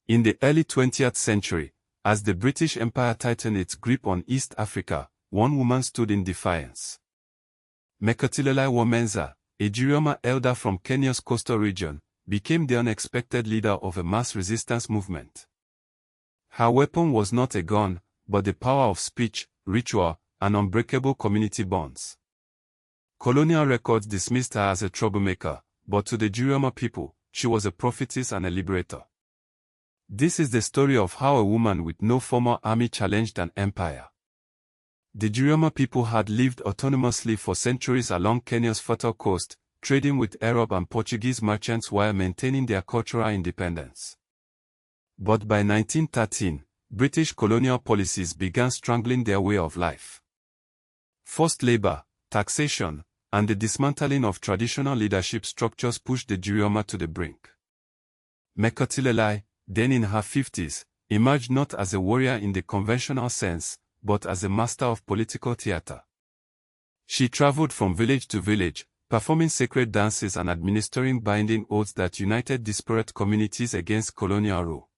In the early 20th century, as the British Empire tightened its grip on East Africa, one woman stood in defiance. Mekatilili Menza, a Giriama elder from Kenya's coastal region, became the unexpected leader of a mass resistance movement. Her weapon was not a gun, but the power of speech, ritual, and unbreakable community bonds. Colonial records dismissed her as a troublemaker, but to the Giriama people, she was a prophetess and a liberator. This is the story of how a woman with no formal army challenged an empire. The Giriama people had lived autonomously for centuries along Kenya's fertile coast, trading with Arab and Portuguese merchants while maintaining their cultural independence. But by 1913, British colonial policies began strangling their way of life. Forced labor, taxation, and the dismantling of traditional leadership structures pushed the Giriama to the brink. Mekatilili, then in her 50s, emerged not as a warrior in the conventional sense, but as a master of political theater. She traveled from village to village, performing sacred dances and administering binding oaths that united disparate communities against colonial rule.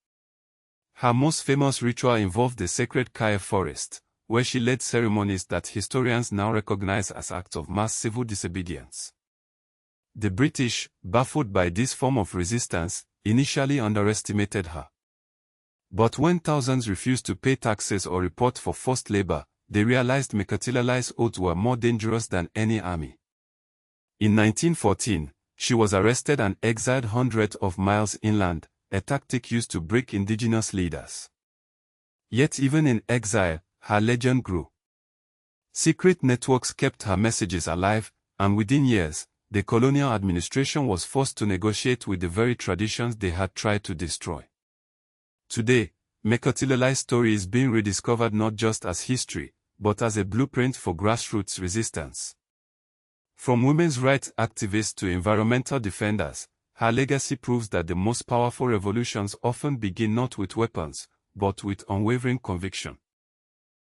Her most famous ritual involved the sacred Kaya forest, where she led ceremonies that historians now recognize as acts of mass civil disobedience. The British, baffled by this form of resistance, initially underestimated her. But when thousands refused to pay taxes or report for forced labor, they realized Mekatilili's oaths were more dangerous than any army. In 1914, she was arrested and exiled hundreds of miles inland, a tactic used to break indigenous leaders. Yet even in exile, her legend grew. Secret networks kept her messages alive, and within years, the colonial administration was forced to negotiate with the very traditions they had tried to destroy. Today, Mekatilili's story is being rediscovered not just as history, but as a blueprint for grassroots resistance. From women's rights activists to environmental defenders, her legacy proves that the most powerful revolutions often begin not with weapons, but with unwavering conviction.